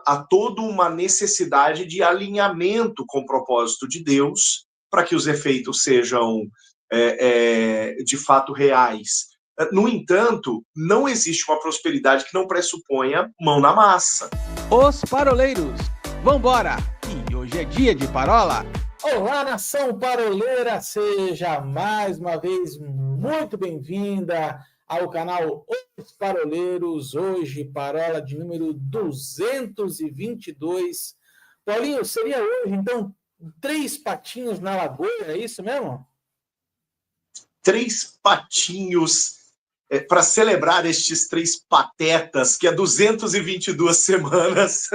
há toda uma necessidade de alinhamento com o propósito de Deus para que os efeitos sejam de fato reais. No entanto, não existe uma prosperidade que não pressuponha mão na massa. Os paroleiros, vambora! E hoje é dia de parola. Olá, nação paroleira! Seja mais uma vez muito bem-vinda ao canal Os Paroleiros. Hoje, parola de número 222. Paulinho, seria hoje, então, 3 patinhos na lagoa, é isso mesmo? 3 patinhos para celebrar estes 3 patetas, que há 222 semanas.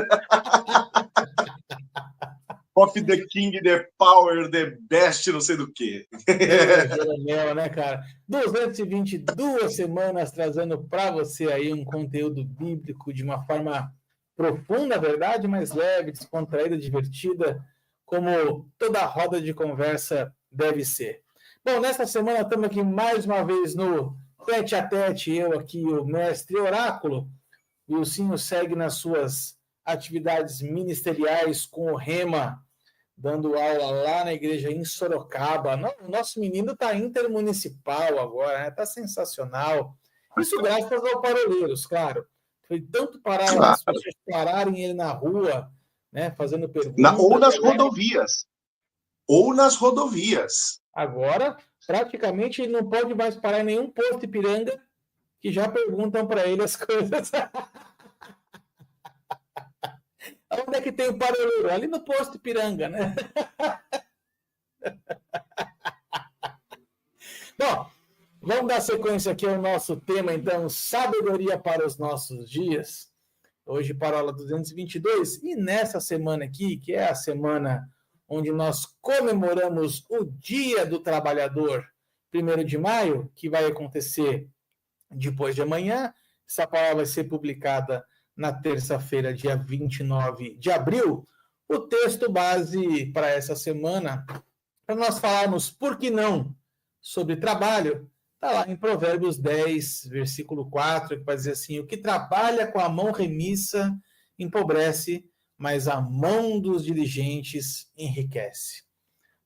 Of the King, the Power, the Best, não sei do que. Jeromel, né, cara? 222 semanas trazendo para você aí um conteúdo bíblico de uma forma profunda, verdade, mas leve, descontraída, divertida, como toda roda de conversa deve ser. Bom, nesta semana estamos aqui mais uma vez no tete a tete, eu aqui, o mestre Oráculo. O Wilsinho segue nas suas atividades ministeriais com o Rema, dando aula lá na igreja em Sorocaba. O nosso menino está intermunicipal agora, né? Está sensacional. Isso graças aos paroleiros, claro. Foi tanto parar as pessoas pararem ele na rua, né, fazendo perguntas. Ou nas rodovias. Ou nas rodovias. Agora, praticamente, ele não pode mais parar em nenhum posto Ipiranga que já perguntam para ele as coisas. Onde é que tem o paroleiro? Ali no posto Ipiranga, né? Bom, vamos dar sequência aqui ao nosso tema, então, sabedoria para os nossos dias. Hoje, parola 222. E nessa semana aqui, que é a semana onde nós comemoramos o Dia do Trabalhador, 1º de maio, que vai acontecer depois de amanhã. Essa palavra vai ser publicada na terça-feira, dia 29 de abril. O texto base para essa semana, para nós falarmos, por que não, sobre trabalho, está lá em Provérbios 10, versículo 4, que vai dizer assim: o que trabalha com a mão remissa empobrece, mas a mão dos diligentes enriquece.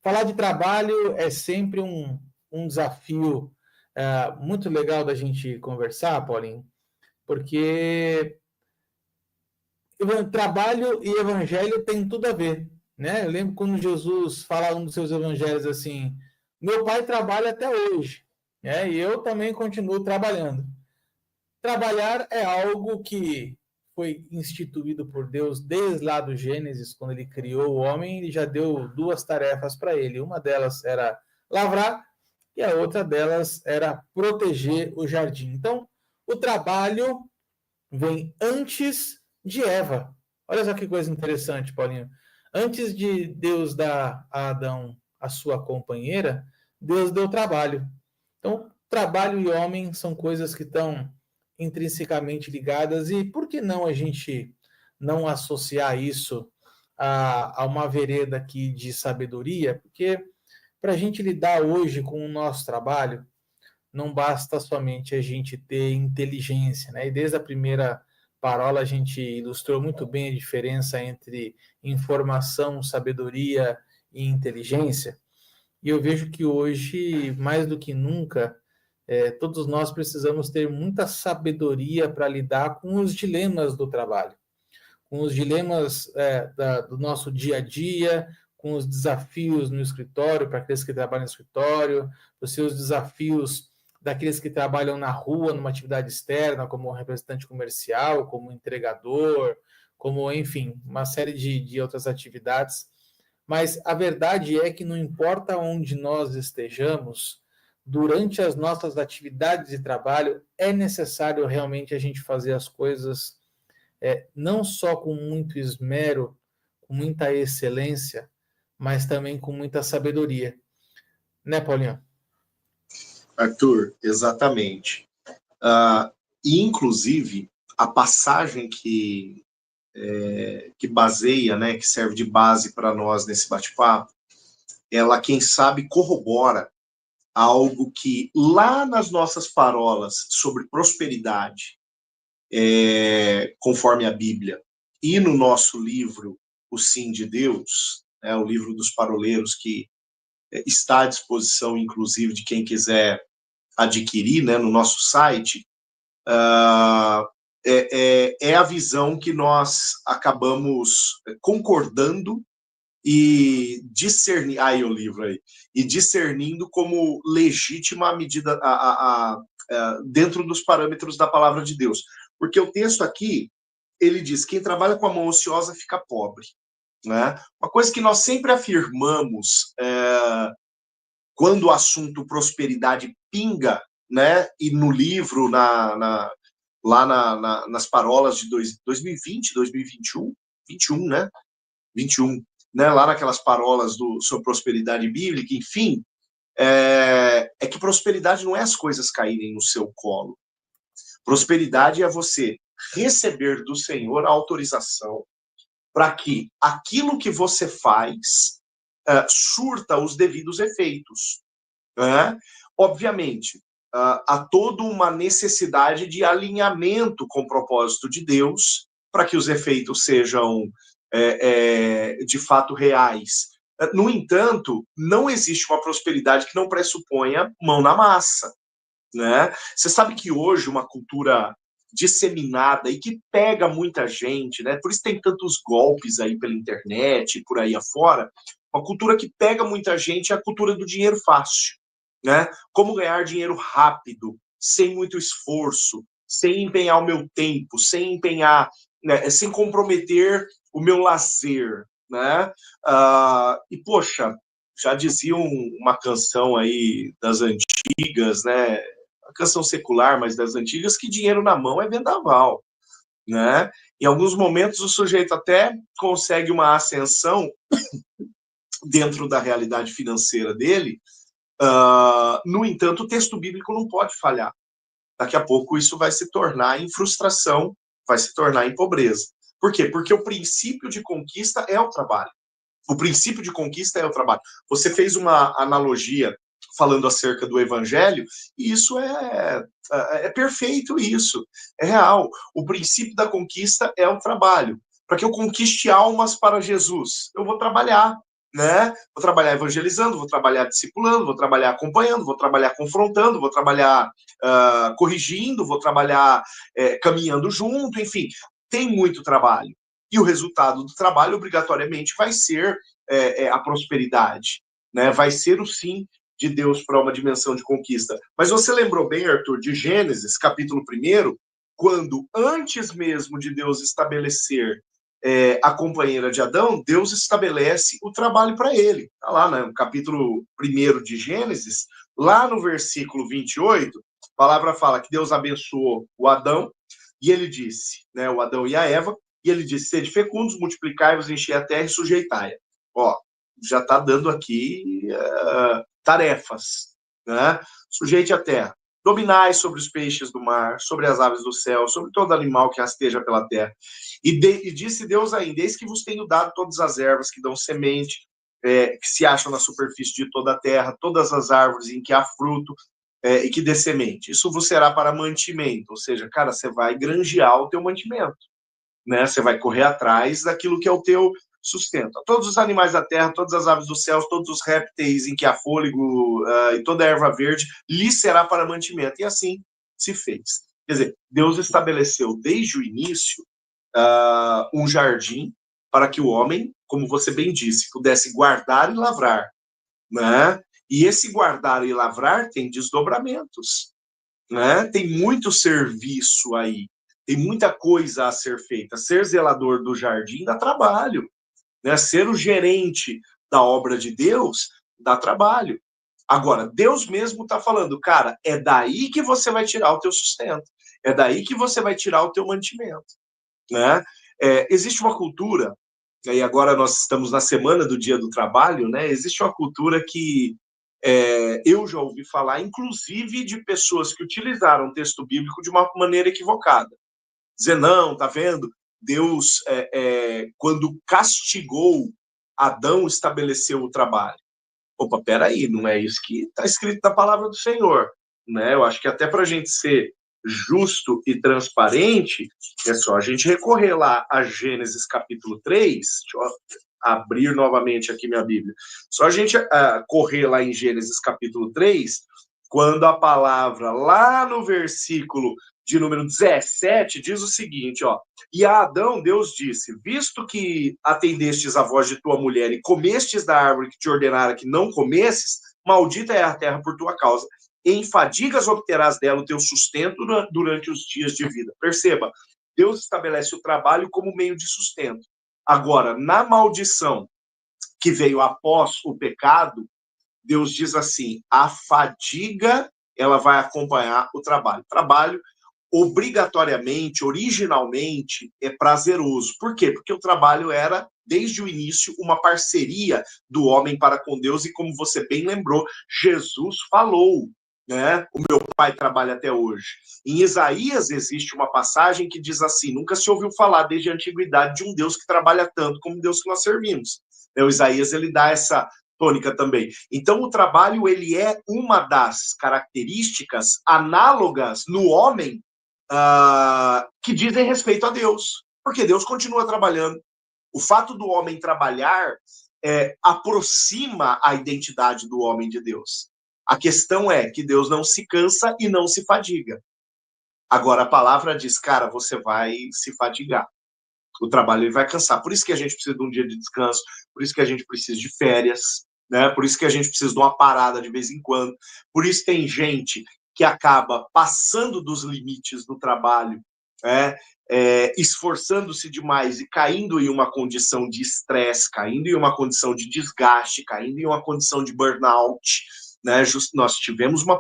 Falar de trabalho é sempre um desafio muito legal da gente conversar, Paulinho, porque trabalho e evangelho tem tudo a ver, né? Eu lembro quando Jesus fala um dos seus evangelhos assim: meu pai trabalha até hoje, né? E eu também continuo trabalhando. Trabalhar é algo que foi instituído por Deus desde lá do Gênesis, quando ele criou o homem. Ele já deu 2 tarefas para ele. Uma delas era lavrar e a outra delas era proteger o jardim. Então, o trabalho vem antes de Eva. Olha só que coisa interessante, Paulinho. Antes de Deus dar a Adão a sua companheira, Deus deu trabalho. Então, trabalho e homem são coisas que estão intrinsecamente ligadas, e por que não a gente não associar isso a uma vereda aqui de sabedoria? Porque para a gente lidar hoje com o nosso trabalho, não basta somente a gente ter inteligência, né? E desde a primeira parola a gente ilustrou muito bem a diferença entre informação, sabedoria e inteligência. E eu vejo que hoje, mais do que nunca, todos nós precisamos ter muita sabedoria para lidar com os dilemas do trabalho, com os dilemas do nosso dia a dia, com os desafios no escritório, para aqueles que trabalham no escritório, os seus desafios daqueles que trabalham na rua, numa atividade externa, como representante comercial, como entregador, como, enfim, uma série de outras atividades. Mas a verdade é que não importa onde nós estejamos, durante as nossas atividades de trabalho, é necessário realmente a gente fazer as coisas não só com muito esmero, com muita excelência, mas também com muita sabedoria. Né, Paulinho? Arthur, exatamente. E, inclusive, a passagem que baseia, né, que serve de base para nós nesse bate-papo, ela, quem sabe, corrobora algo que lá nas nossas parolas sobre prosperidade, conforme a Bíblia, e no nosso livro, O Sim de Deus, o livro dos paroleiros, que está à disposição, inclusive, de quem quiser adquirir, né, no nosso site, é a visão que nós acabamos concordando e discernindo, aí o livro aí, e discernindo como legítima a medida dentro dos parâmetros da palavra de Deus. Porque o texto aqui, ele diz, quem trabalha com a mão ociosa fica pobre. Né? Uma coisa que nós sempre afirmamos quando o assunto prosperidade pinga, né? E no livro, lá nas parolas de 2020, 2021, 21, né? 21, né? Lá naquelas parolas sobre prosperidade bíblica, enfim, é que prosperidade não é as coisas caírem no seu colo. Prosperidade é você receber do Senhor a autorização para que aquilo que você faz surta os devidos efeitos. Né? Obviamente, há toda uma necessidade de alinhamento com o propósito de Deus para que os efeitos sejam de fato reais. No entanto, não existe uma prosperidade que não pressuponha mão na massa. Né? Você sabe que hoje uma cultura disseminada e que pega muita gente, né? Por isso tem tantos golpes aí pela internet, por aí afora, uma cultura que pega muita gente é a cultura do dinheiro fácil, né? Como ganhar dinheiro rápido, sem muito esforço, sem empenhar o meu tempo, sem empenhar, né? Sem comprometer o meu lazer, né? E, poxa, já dizia uma canção aí das antigas, né? A canção secular, mas das antigas, que dinheiro na mão é vendaval, né? Em alguns momentos o sujeito até consegue uma ascensão dentro da realidade financeira dele, no entanto, o texto bíblico não pode falhar. Daqui a pouco isso vai se tornar em frustração, vai se tornar em pobreza. Por quê? Porque o princípio de conquista é o trabalho. O princípio de conquista é o trabalho. Você fez uma analogia falando acerca do evangelho, e isso é perfeito, isso. É real. O princípio da conquista é o trabalho. Para que eu conquiste almas para Jesus, eu vou trabalhar, né? Vou trabalhar evangelizando, vou trabalhar discipulando, vou trabalhar acompanhando, vou trabalhar confrontando, vou trabalhar corrigindo, vou trabalhar caminhando junto, enfim, tem muito trabalho. E o resultado do trabalho, obrigatoriamente, vai ser a prosperidade, né? Vai ser o sim de Deus para uma dimensão de conquista. Mas você lembrou bem, Arthur, de Gênesis, capítulo 1, quando, antes mesmo de Deus estabelecer a companheira de Adão, Deus estabelece o trabalho para ele. Está lá, né, no capítulo 1 de Gênesis, lá no versículo 28, a palavra fala que Deus abençoou o Adão, e ele disse, né, o Adão e a Eva, e ele disse, sede fecundos, multiplicai-vos, enchei a terra e sujeitai-a. Ó, já está dando aqui tarefas, né? Sujeite a terra. Dominai sobre os peixes do mar, sobre as aves do céu, sobre todo animal que rasteja pela terra. E disse Deus ainda, eis que vos tenho dado todas as ervas que dão semente, que se acham na superfície de toda a terra, todas as árvores em que há fruto, e que dê semente. Isso vos será para mantimento, ou seja, cara, você vai granjear o teu mantimento, né? Você vai correr atrás daquilo que é o teu sustento. Todos os animais da terra, todas as aves do céu, todos os répteis em que há fôlego e toda a erva verde, lhe será para mantimento. E assim se fez. Quer dizer, Deus estabeleceu desde o início um jardim para que o homem, como você bem disse, pudesse guardar e lavrar, né? E esse guardar e lavrar tem desdobramentos, né? Tem muito serviço aí, tem muita coisa a ser feita. Ser zelador do jardim dá trabalho, né? Ser o gerente da obra de Deus dá trabalho. Agora, Deus mesmo está falando, cara, é daí que você vai tirar o teu sustento, é daí que você vai tirar o teu mantimento, né? Existe uma cultura, e agora nós estamos na semana do Dia do Trabalho, né? Existe uma cultura que eu já ouvi falar, inclusive de pessoas que utilizaram o texto bíblico de uma maneira equivocada. Dizer, não, tá vendo? Deus, quando castigou Adão, estabeleceu o trabalho. Opa, peraí, não é isso que está escrito na palavra do Senhor, né? Eu acho que até para a gente ser justo e transparente, é só a gente recorrer lá a Gênesis capítulo 3, deixa eu abrir novamente aqui minha Bíblia, só a gente correr lá em Gênesis capítulo 3, quando a palavra lá no versículo de número 17 diz o seguinte, ó, e a Adão Deus disse, visto que atendestes a voz de tua mulher e comestes da árvore que te ordenara que não comesses, maldita é a terra por tua causa. Em fadigas obterás dela o teu sustento durante os dias de vida. Perceba, Deus estabelece o trabalho como meio de sustento. Agora, na maldição que veio após o pecado, Deus diz assim, a fadiga, ela vai acompanhar o trabalho. O trabalho, obrigatoriamente, originalmente, é prazeroso. Por quê? Porque o trabalho era, desde o início, uma parceria do homem para com Deus, e como você bem lembrou, Jesus falou, né? O meu pai trabalha até hoje. Em Isaías existe uma passagem que diz assim, nunca se ouviu falar desde a antiguidade de um Deus que trabalha tanto como o Deus que nós servimos. O Isaías, ele dá essa tônica também. Então, o trabalho, ele é uma das características análogas no homem que dizem respeito a Deus, porque Deus continua trabalhando. O fato do homem trabalhar aproxima a identidade do homem de Deus. A questão é que Deus não se cansa e não se fadiga. Agora, a palavra diz, cara, você vai se fadigar. O trabalho ele vai cansar. Por isso que a gente precisa de um dia de descanso, por isso que a gente precisa de férias, né? Por isso que a gente precisa de uma parada de vez em quando. Por isso tem gente que acaba passando dos limites do trabalho, né? Esforçando-se demais e caindo em uma condição de estresse, caindo em uma condição de desgaste, caindo em uma condição de burnout, né? Nós tivemos uma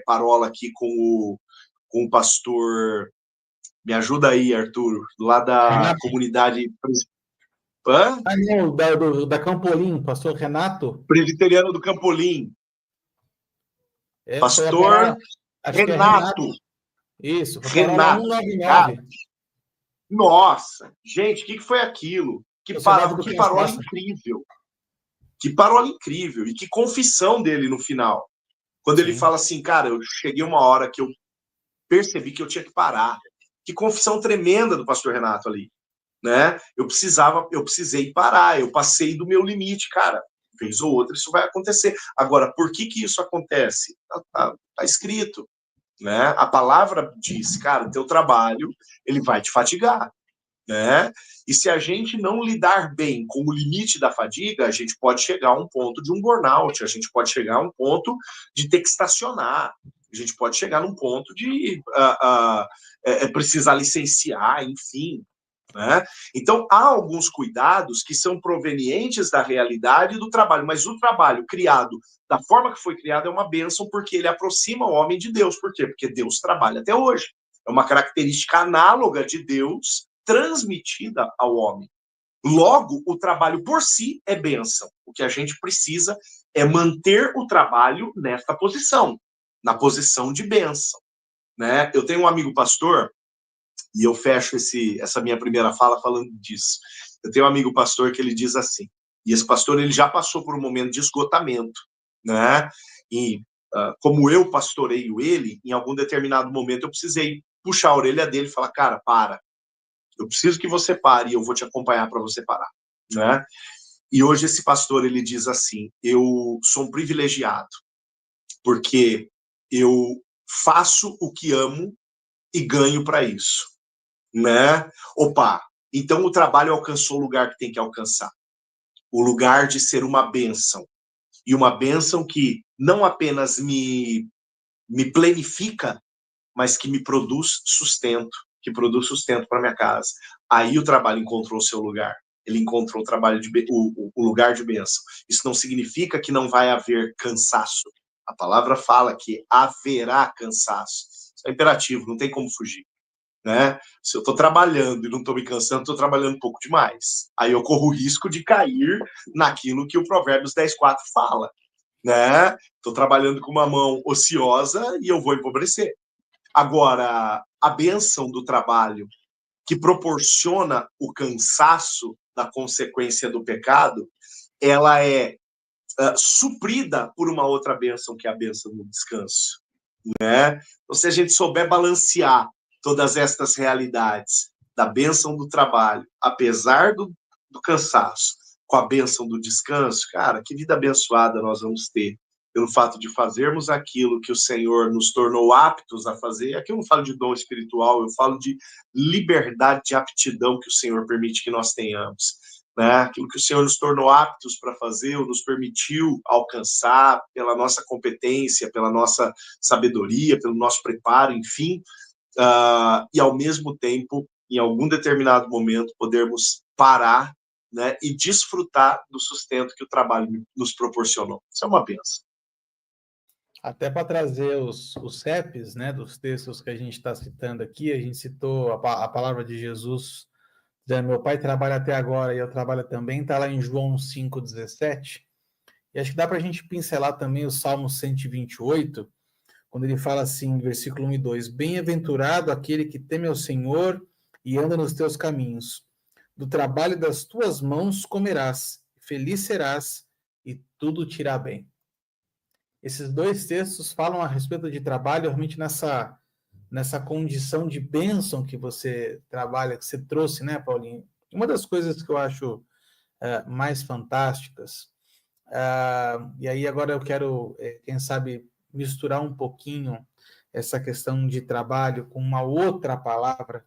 parola aqui com o pastor... Me ajuda aí, Arthur, lá da Renato. comunidade... Não, da Campolim, pastor Renato. Presbiteriano do Campolim. Pastor Renato. Isso, Renato. 199. Nossa, gente, o que foi aquilo? Que parola incrível. Que parola incrível. E que confissão dele no final. Quando ele fala assim, cara, eu cheguei uma hora que eu percebi que eu tinha que parar. Que confissão tremenda do pastor Renato ali, né? Eu precisei parar, eu passei do meu limite, cara. Vez ou outra isso vai acontecer. Agora, por que isso acontece? Tá escrito, né? A palavra diz, cara, teu trabalho, ele vai te fatigar, né? E se a gente não lidar bem com o limite da fadiga, a gente pode chegar a um ponto de um burnout, a gente pode chegar a um ponto de ter que estacionar, a gente pode chegar num ponto de precisar licenciar, enfim, né? Então, há alguns cuidados que são provenientes da realidade do trabalho, mas o trabalho criado da forma que foi criado é uma bênção porque ele aproxima o homem de Deus. Por quê? Porque Deus trabalha até hoje. É uma característica análoga de Deus transmitida ao homem. Logo, o trabalho por si é bênção. O que a gente precisa é manter o trabalho nesta posição, na posição de bênção, né? Eu tenho um amigo pastor, e eu fecho essa minha primeira fala falando disso. Eu tenho um amigo pastor que ele diz assim, e esse pastor ele já passou por um momento de esgotamento, né? E como eu pastoreio ele, em algum determinado momento eu precisei puxar a orelha dele e falar, cara, para. Eu preciso que você pare e eu vou te acompanhar para você parar, né? E hoje esse pastor, ele diz assim, eu sou um privilegiado, porque eu faço o que amo e ganho para isso, né? Opa, então o trabalho alcançou o lugar que tem que alcançar. O lugar de ser uma bênção. E uma bênção que não apenas me planifica, mas que me produz sustento, que produz sustento para minha casa. Aí o trabalho encontrou o seu lugar. Ele encontrou o lugar de bênção. Isso não significa que não vai haver cansaço. A palavra fala que haverá cansaço. Isso é imperativo, não tem como fugir, né? Se eu estou trabalhando e não estou me cansando, estou trabalhando um pouco demais. Aí eu corro o risco de cair naquilo que o Provérbios 10:4 fala, né? Estou trabalhando com uma mão ociosa e eu vou empobrecer. Agora, a bênção do trabalho que proporciona o cansaço da consequência do pecado, ela é suprida por uma outra bênção, que é a bênção do descanso, né? Então, se a gente souber balancear todas estas realidades da bênção do trabalho, apesar do cansaço, com a bênção do descanso, cara, que vida abençoada nós vamos ter pelo fato de fazermos aquilo que o Senhor nos tornou aptos a fazer. Aqui eu não falo de dom espiritual, eu falo de liberdade, de aptidão que o Senhor permite que nós tenhamos. Né? Aquilo que o Senhor nos tornou aptos para fazer, ou nos permitiu alcançar pela nossa competência, pela nossa sabedoria, pelo nosso preparo, enfim, e ao mesmo tempo, em algum determinado momento, podermos parar, né, e desfrutar do sustento que o trabalho nos proporcionou. Isso é uma bênção. Até para trazer os CEPs, né, dos textos que a gente está citando aqui, a gente citou a palavra de Jesus, dizendo, meu pai trabalha até agora e eu trabalho também, está lá em João 5,17, e acho que dá para a gente pincelar também o Salmo 128, quando ele fala assim, versículo 1 e 2, bem-aventurado aquele que teme ao Senhor e anda nos teus caminhos, do trabalho das tuas mãos comerás, feliz serás e tudo te irá bem. Esses dois textos falam a respeito de trabalho, realmente nessa condição de bênção que você trabalha, que você trouxe, né, Paulinho? Uma das coisas que eu acho mais fantásticas, e aí agora eu quero, quem sabe, misturar um pouquinho essa questão de trabalho com uma outra palavra,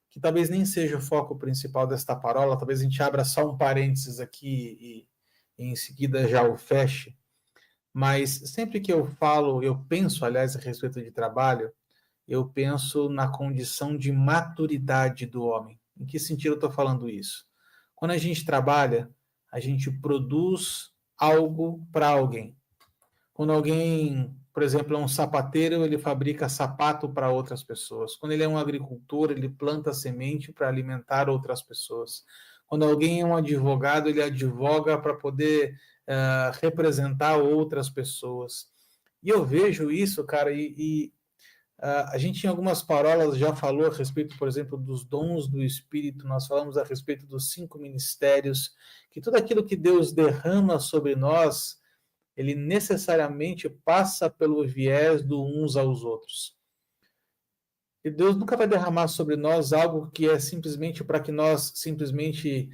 que talvez nem seja o foco principal desta parola, talvez a gente abra só um parênteses aqui e em seguida já o feche, mas sempre que eu penso, aliás, a respeito de trabalho, eu penso na condição de maturidade do homem. Em que sentido eu estou falando isso? Quando a gente trabalha, a gente produz algo para alguém. Quando alguém, por exemplo, é um sapateiro, ele fabrica sapato para outras pessoas. Quando ele é um agricultor, ele planta semente para alimentar outras pessoas. Quando alguém é um advogado, ele advoga para poder representar outras pessoas. E eu vejo isso, cara, a gente em algumas parolas já falou a respeito, por exemplo, dos dons do Espírito, nós falamos a respeito dos 5 ministérios, que tudo aquilo que Deus derrama sobre nós, ele necessariamente passa pelo viés do uns aos outros. E Deus nunca vai derramar sobre nós algo que é simplesmente para que nós simplesmente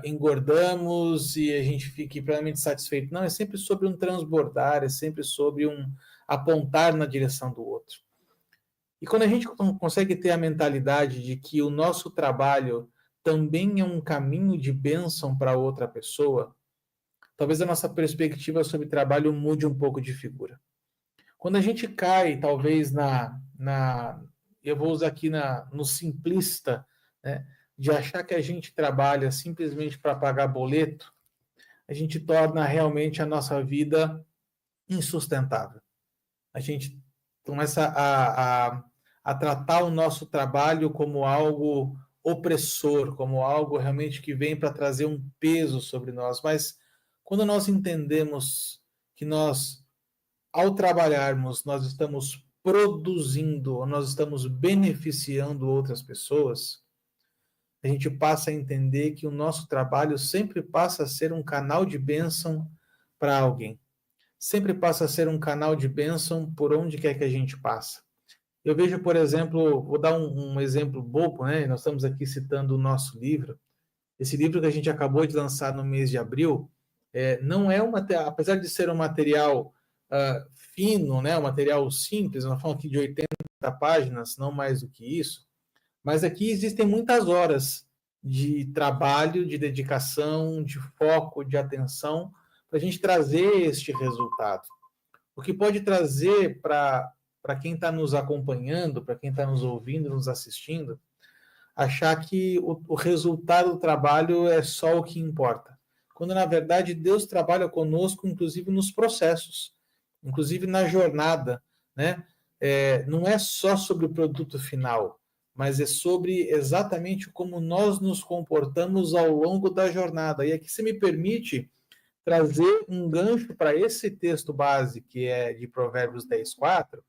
engordamos e a gente fique plenamente satisfeito. Não, é sempre sobre um transbordar, é sempre sobre um apontar na direção do outro. E quando a gente consegue ter a mentalidade de que o nosso trabalho também é um caminho de bênção para outra pessoa, talvez a nossa perspectiva sobre trabalho mude um pouco de figura. Quando a gente cai, talvez, eu vou usar aqui no simplista, né, de achar que a gente trabalha simplesmente para pagar boleto, a gente torna realmente a nossa vida insustentável. A gente começa a tratar o nosso trabalho como algo opressor, como algo realmente que vem para trazer um peso sobre nós. Mas quando nós entendemos que nós, ao trabalharmos, nós estamos produzindo, nós estamos beneficiando outras pessoas, a gente passa a entender que o nosso trabalho sempre passa a ser um canal de bênção para alguém. Sempre passa a ser um canal de bênção por onde quer que a gente passa. Eu vejo, por exemplo, vou dar um exemplo bobo, né? Nós estamos aqui citando o nosso livro. Esse livro que a gente acabou de lançar no mês de abril, não é apesar de ser um material fino, né? Um material simples, nós falamos aqui de 80 páginas, não mais do que isso, mas aqui existem muitas horas de trabalho, de dedicação, de foco, de atenção, para a gente trazer este resultado. O que pode trazer para quem está nos acompanhando, para quem está nos ouvindo, nos assistindo, achar que o resultado do trabalho é só o que importa. Quando, na verdade, Deus trabalha conosco, inclusive nos processos, inclusive na jornada, né? Não é só sobre o produto final, mas é sobre exatamente como nós nos comportamos ao longo da jornada. E aqui você me permite trazer um gancho para esse texto base, que é de Provérbios 10:4.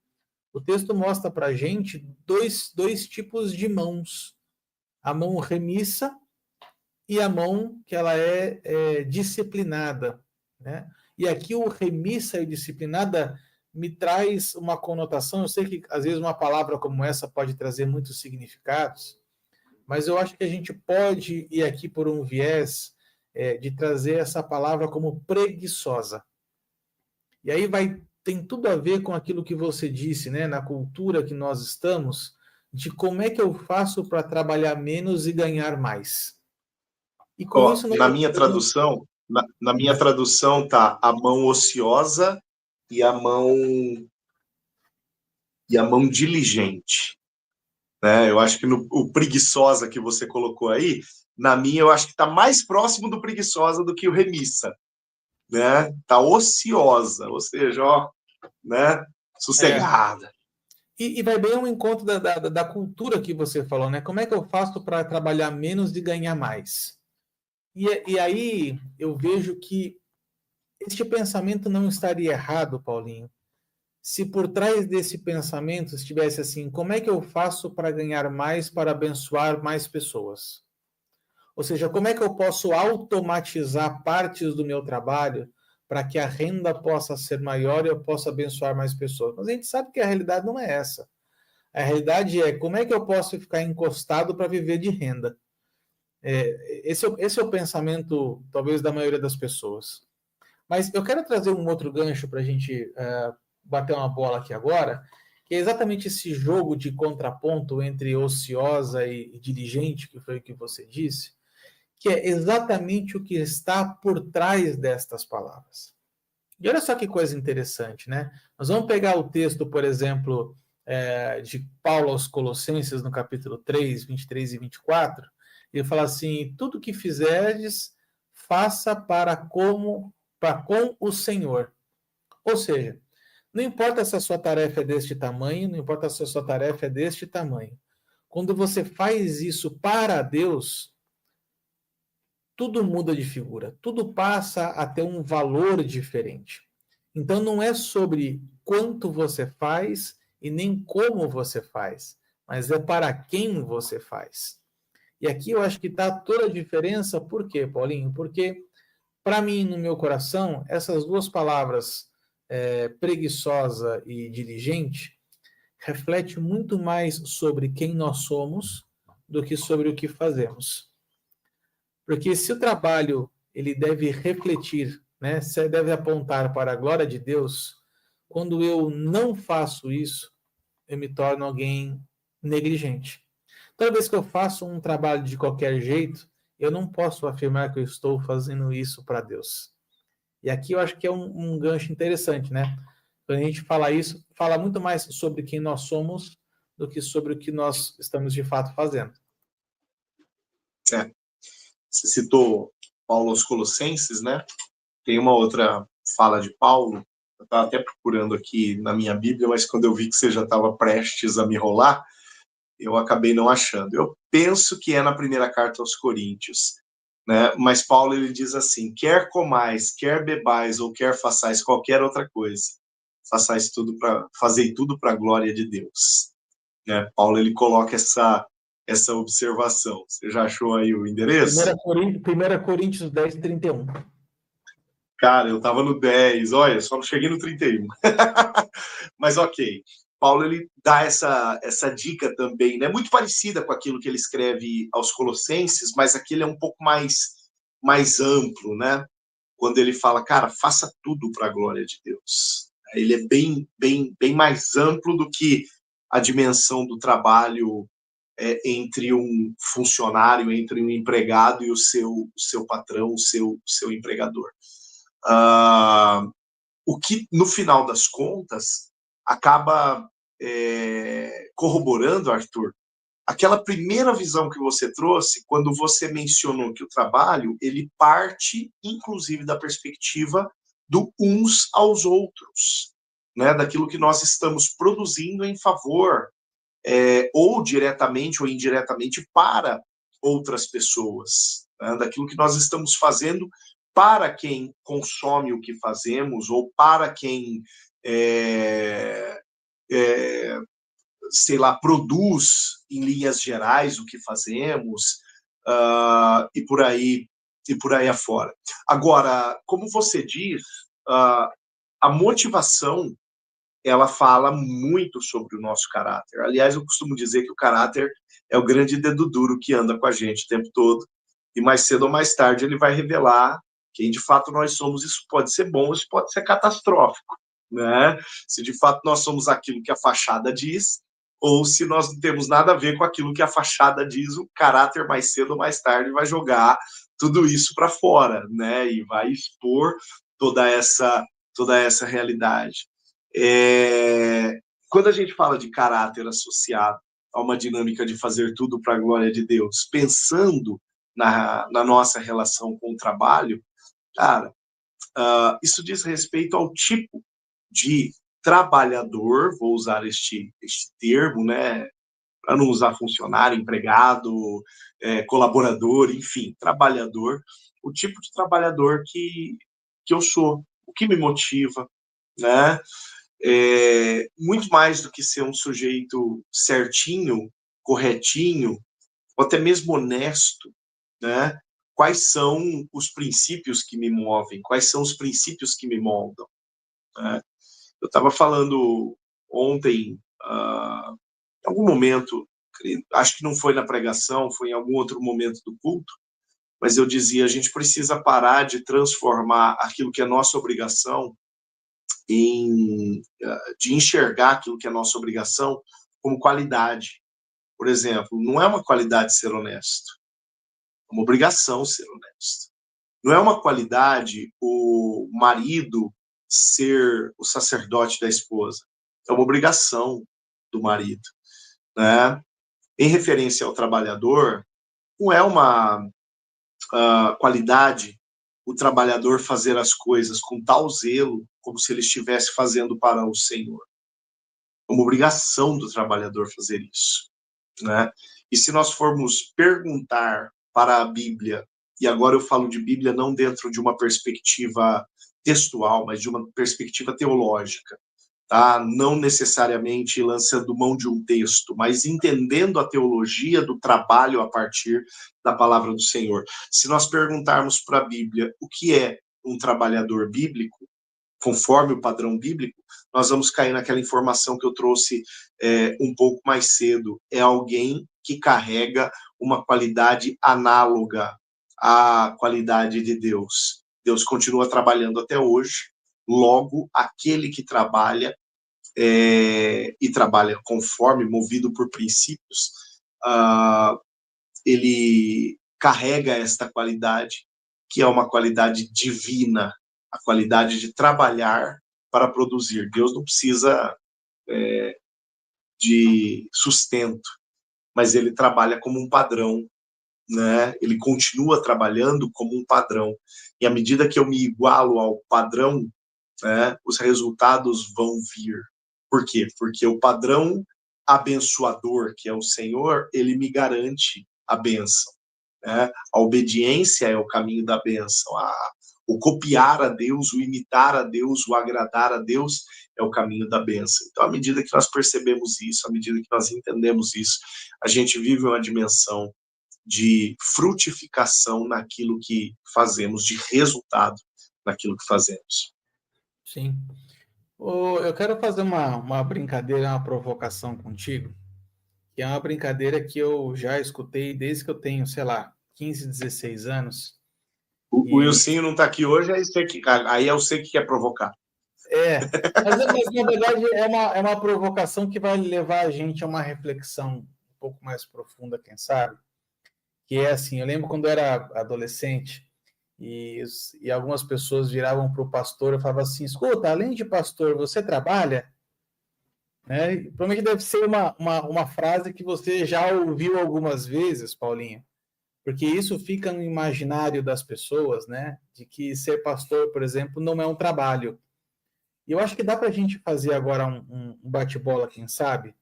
O texto mostra para a gente dois tipos de mãos. A mão remissa e a mão que ela é disciplinada, né? E aqui o remissa e disciplinada me traz uma conotação. Eu sei que às vezes uma palavra como essa pode trazer muitos significados, mas eu acho que a gente pode ir aqui por um viés de trazer essa palavra como preguiçosa. E aí tem tudo a ver com aquilo que você disse, né, na cultura que nós estamos, de como é que eu faço para trabalhar menos e ganhar mais. E com Ó, isso na minha tradução, na minha tradução tá a mão ociosa e a mão diligente, né? Eu acho que o preguiçosa que você colocou aí, na minha eu acho que está mais próximo do preguiçosa do que o remissa, né? Tá ociosa, ou seja, ó, né? Sossegada. E vai bem ao encontro da cultura que você falou, né? Como é que eu faço para trabalhar menos e ganhar mais? E aí eu vejo que este pensamento não estaria errado, Paulinho, se por trás desse pensamento estivesse assim: como é que eu faço para ganhar mais, para abençoar mais pessoas? Ou seja, como é que eu posso automatizar partes do meu trabalho para que a renda possa ser maior e eu possa abençoar mais pessoas? Mas a gente sabe que a realidade não é essa. A realidade é: como é que eu posso ficar encostado para viver de renda? Esse é o pensamento, talvez, da maioria das pessoas. Mas eu quero trazer um outro gancho para a gente bater uma bola aqui agora, que é exatamente esse jogo de contraponto entre ociosa e diligente, que foi o que você disse, que é exatamente o que está por trás destas palavras. E olha só que coisa interessante, né? Nós vamos pegar o texto, por exemplo, de Paulo aos Colossenses, no capítulo 3, 23 e 24, ele fala assim: tudo que fizerdes, faça com o Senhor. Ou seja, não importa se a sua tarefa é deste tamanho, não importa se a sua tarefa é deste tamanho. Quando você faz isso para Deus, tudo muda de figura, tudo passa a ter um valor diferente. Então não é sobre quanto você faz e nem como você faz, mas é para quem você faz. E aqui eu acho que está toda a diferença. Por quê, Paulinho? Porque, para mim, no meu coração, essas duas palavras, preguiçosa e diligente, refletem muito mais sobre quem nós somos do que sobre o que fazemos. Porque se o trabalho ele deve refletir, né, se deve apontar para a glória de Deus, quando eu não faço isso, eu me torno alguém negligente. Toda vez que eu faço um trabalho de qualquer jeito, eu não posso afirmar que eu estou fazendo isso para Deus. E aqui eu acho que é um gancho interessante, né? Quando a gente fala isso, fala muito mais sobre quem nós somos do que sobre o que nós estamos de fato fazendo. Você citou Paulo aos Colossenses, né? Tem uma outra fala de Paulo, eu estava até procurando aqui na minha Bíblia, mas quando eu vi que você já estava prestes a me rolar, eu acabei não achando. Eu penso que é na primeira carta aos Coríntios, né? Mas Paulo ele diz assim: quer comais, quer bebais ou quer façais qualquer outra coisa, fazei tudo para a glória de Deus. Né? Paulo ele coloca essa observação. Você já achou aí o endereço? 1 Coríntios 10, 31. Cara, eu estava no 10, olha, só não cheguei no 31. Mas ok. Paulo ele dá essa dica também, né? Muito parecida com aquilo que ele escreve aos Colossenses, mas aquele é um pouco mais amplo, né? Quando ele fala, cara, faça tudo para a glória de Deus. Ele é bem mais amplo do que a dimensão do trabalho entre um funcionário, entre um empregado e o seu patrão, o seu empregador. O que, no final das contas, acaba corroborando, Arthur, aquela primeira visão que você trouxe, quando você mencionou que o trabalho, ele parte, inclusive, da perspectiva do uns aos outros, né? Daquilo que nós estamos produzindo em favor, ou diretamente ou indiretamente, para outras pessoas, né? Daquilo que nós estamos fazendo para quem consome o que fazemos, ou para quem, sei lá, produz em linhas gerais o que fazemos, e por aí afora. Agora, como você diz, a motivação ela fala muito sobre o nosso caráter. Aliás, eu costumo dizer que o caráter é o grande dedo duro que anda com a gente o tempo todo, e mais cedo ou mais tarde ele vai revelar quem de fato nós somos. Isso pode ser bom, isso pode ser catastrófico, né? Se de fato nós somos aquilo que a fachada diz, ou se nós não temos nada a ver com aquilo que a fachada diz, o caráter mais cedo ou mais tarde vai jogar tudo isso para fora, né? E vai expor toda essa realidade. Quando a gente fala de caráter associado a uma dinâmica de fazer tudo para a glória de Deus, pensando na nossa relação com o trabalho, cara, isso diz respeito ao tipo de trabalhador, vou usar este termo, né, para não usar funcionário, empregado, colaborador, enfim, trabalhador, o tipo de trabalhador que eu sou, o que me motiva, né? Muito mais do que ser um sujeito certinho, corretinho, ou até mesmo honesto, né? Quais são os princípios que me movem? Quais são os princípios que me moldam? Né? Eu estava falando ontem, em algum momento, acho que não foi na pregação, foi em algum outro momento do culto, mas eu dizia, a gente precisa parar de transformar aquilo que é nossa obrigação de enxergar aquilo que é nossa obrigação como qualidade. Por exemplo, não é uma qualidade ser honesto, é uma obrigação ser honesto. Não é uma qualidade o marido ser o sacerdote da esposa, é uma obrigação do marido, né? Em referência ao trabalhador, não é uma qualidade o trabalhador fazer as coisas com tal zelo, como se ele estivesse fazendo para o Senhor. É uma obrigação do trabalhador fazer isso, né? E se nós formos perguntar para a Bíblia, e agora eu falo de Bíblia não dentro de uma perspectiva textual, mas de uma perspectiva teológica, tá? Não necessariamente lançando mão de um texto, mas entendendo a teologia do trabalho a partir da palavra do Senhor. Se nós perguntarmos para a Bíblia o que é um trabalhador bíblico, conforme o padrão bíblico, nós vamos cair naquela informação que eu trouxe um pouco mais cedo. É alguém que carrega uma qualidade análoga à qualidade de Deus. Deus continua trabalhando até hoje, logo, aquele que trabalha e trabalha conforme, movido por princípios, ele carrega esta qualidade, que é uma qualidade divina, a qualidade de trabalhar para produzir. Deus não precisa de sustento, mas ele trabalha como um padrão, né? Ele continua trabalhando como um padrão. E à medida que eu me igualo ao padrão, né, os resultados vão vir. Por quê? Porque o padrão abençoador, que é o Senhor, ele me garante a bênção. Né? A obediência é o caminho da bênção. O copiar a Deus, o imitar a Deus, o agradar a Deus é o caminho da bênção. Então, à medida que nós percebemos isso, à medida que nós entendemos isso, a gente vive uma dimensão de frutificação naquilo que fazemos, de resultado naquilo que fazemos. Sim. Eu quero fazer uma brincadeira, uma provocação contigo, que é uma brincadeira que eu já escutei desde que eu tenho, sei lá, 15, 16 anos. O Wilsinho não está aqui hoje, aí é você que quer provocar. Mas na verdade é uma provocação que vai levar a gente a uma reflexão um pouco mais profunda, quem sabe? Que é assim, eu lembro quando eu era adolescente e algumas pessoas viravam para o pastor e falavam assim, escuta, além de pastor, você trabalha? Né? Provavelmente deve ser uma frase que você já ouviu algumas vezes, Paulinho, porque isso fica no imaginário das pessoas, né? De que ser pastor, por exemplo, não é um trabalho. E eu acho que dá para a gente fazer agora um bate-bola, quem sabe,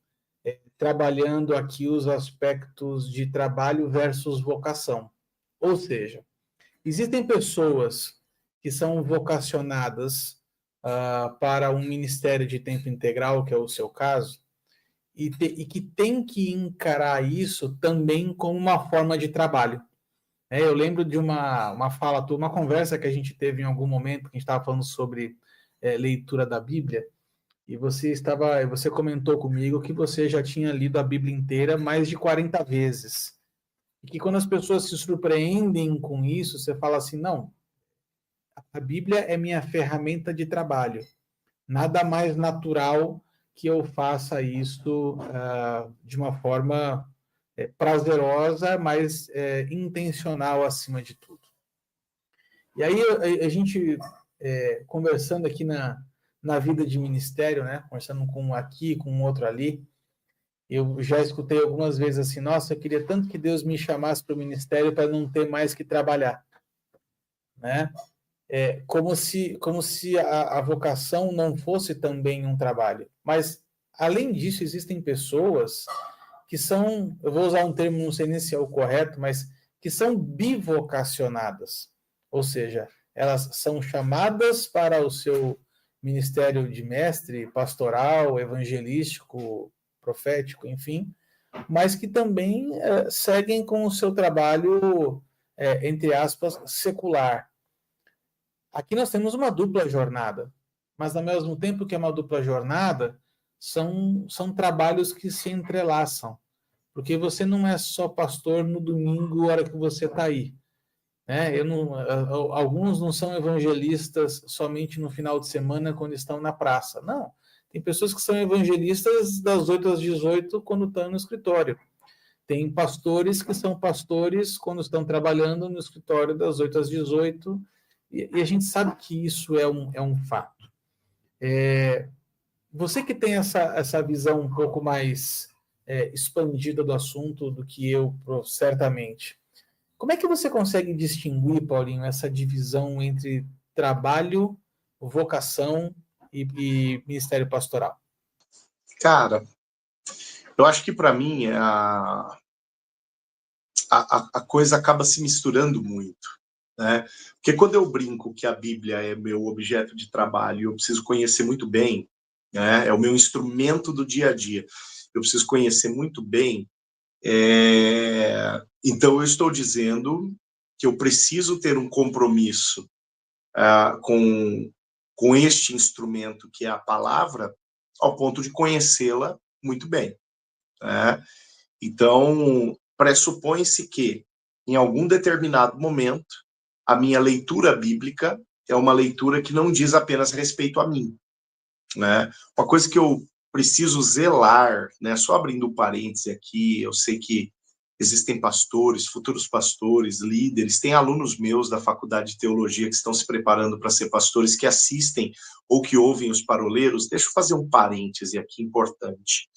trabalhando aqui os aspectos de trabalho versus vocação. Ou seja, existem pessoas que são vocacionadas para um ministério de tempo integral, que é o seu caso, e que tem que encarar isso também como uma forma de trabalho. Eu lembro de uma fala, uma conversa que a gente teve em algum momento, que a gente estava falando sobre leitura da Bíblia, E você comentou comigo que você já tinha lido a Bíblia inteira mais de 40 vezes. E que quando as pessoas se surpreendem com isso, você fala assim, não, a Bíblia é minha ferramenta de trabalho. Nada mais natural que eu faça isso de uma forma prazerosa, mas intencional acima de tudo. E aí a gente, conversando aqui na vida de ministério, né? Conversando com um aqui, com um outro ali, eu já escutei algumas vezes assim, nossa, eu queria tanto que Deus me chamasse para o ministério para não ter mais que trabalhar, né? Como se a vocação não fosse também um trabalho. Mas, além disso, existem pessoas que são, eu vou usar um termo, não sei nem se é o correto, mas que são bivocacionadas. Ou seja, elas são chamadas para o seu ministério de mestre, pastoral, evangelístico, profético, enfim, mas que também seguem com o seu trabalho, entre aspas, secular. Aqui nós temos uma dupla jornada, mas ao mesmo tempo que é uma dupla jornada, são trabalhos que se entrelaçam, porque você não é só pastor no domingo, a hora que você está aí. Né? Alguns não são evangelistas somente no final de semana, quando estão na praça. Não, tem pessoas que são evangelistas das 8 às 18 quando estão no escritório. Tem pastores que são pastores quando estão trabalhando no escritório das 8 às 18, e a gente sabe que isso é um fato. Você que tem essa visão um pouco mais expandida do assunto do que eu, certamente, como é que você consegue distinguir, Paulinho, essa divisão entre trabalho, vocação e ministério pastoral? Cara, eu acho que para mim a coisa acaba se misturando muito, né? Porque quando eu brinco que a Bíblia é meu objeto de trabalho, eu preciso conhecer muito bem, né? É o meu instrumento do dia a dia. Eu preciso conhecer muito bem. Então eu estou dizendo que eu preciso ter um compromisso com este instrumento que é a palavra, ao ponto de conhecê-la muito bem, né? Então, pressupõe-se que, em algum determinado momento, a minha leitura bíblica é uma leitura que não diz apenas respeito a mim, né? Uma coisa que eu preciso zelar, né? Só abrindo um parêntese aqui, eu sei que existem pastores, futuros pastores, líderes, tem alunos meus da faculdade de teologia que estão se preparando para ser pastores, que assistem ou que ouvem os paroleiros. Deixa eu fazer um parêntese aqui importante.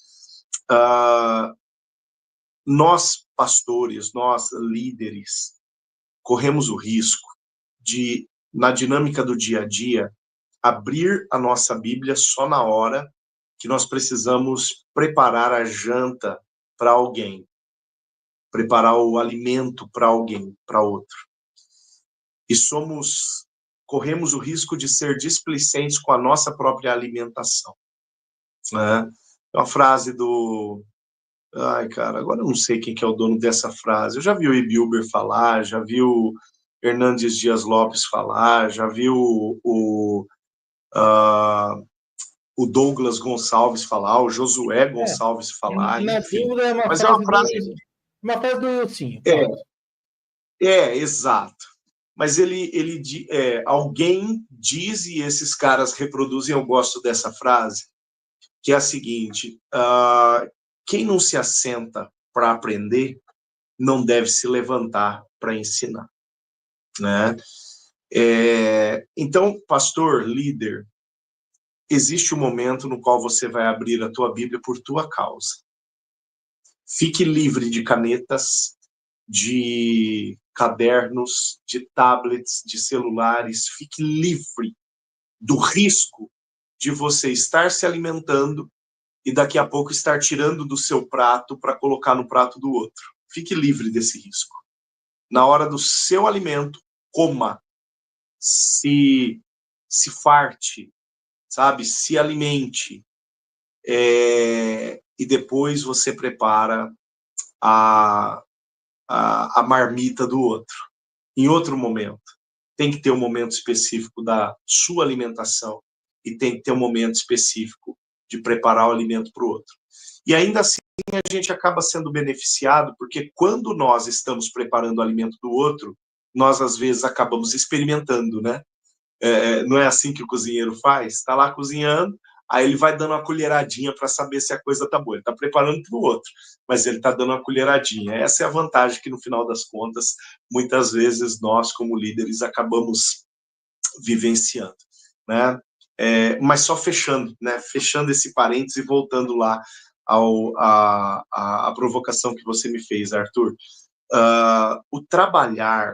Nós, pastores, nós, líderes, corremos o risco de, na dinâmica do dia a dia, abrir a nossa Bíblia só na hora que nós precisamos preparar a janta para alguém, preparar o alimento para alguém, para outro. E corremos o risco de ser displicentes com a nossa própria alimentação. Né? Uma frase do... Ai, cara, agora eu não sei quem que é o dono dessa frase. Eu já vi o Ibiúber falar, já vi o Hernandes Dias Lopes falar, já vi o Douglas Gonçalves falar, o Josué Gonçalves falar, na enfim. dúvida é Mas é uma frase... Uma frase do sim. Exato. Mas alguém diz, e esses caras reproduzem, eu gosto dessa frase, que é a seguinte: quem não se assenta para aprender, não deve se levantar para ensinar. Né? Então, pastor, líder, existe um momento no qual você vai abrir a tua Bíblia por tua causa. Fique livre de canetas, de cadernos, de tablets, de celulares. Fique livre do risco de você estar se alimentando e daqui a pouco estar tirando do seu prato para colocar no prato do outro. Fique livre desse risco. Na hora do seu alimento, coma, se farte, sabe? Se alimente. E depois você prepara a marmita do outro. Em outro momento. Tem que ter um momento específico da sua alimentação. e tem que ter um momento específico de preparar o alimento para o outro. E ainda assim a gente acaba sendo beneficiado, porque quando nós estamos preparando o alimento do outro, nós às vezes acabamos experimentando, né? Não é assim que o cozinheiro faz? Está lá cozinhando, aí ele vai dando uma colheradinha para saber se a coisa está boa. Ele está preparando para o outro, mas ele está dando uma colheradinha. Essa é a vantagem que, no final das contas, muitas vezes nós, como líderes, acabamos vivenciando, né? Mas só fechando, né? Fechando esse parênteses e voltando lá à provocação que você me fez, Arthur. O trabalhar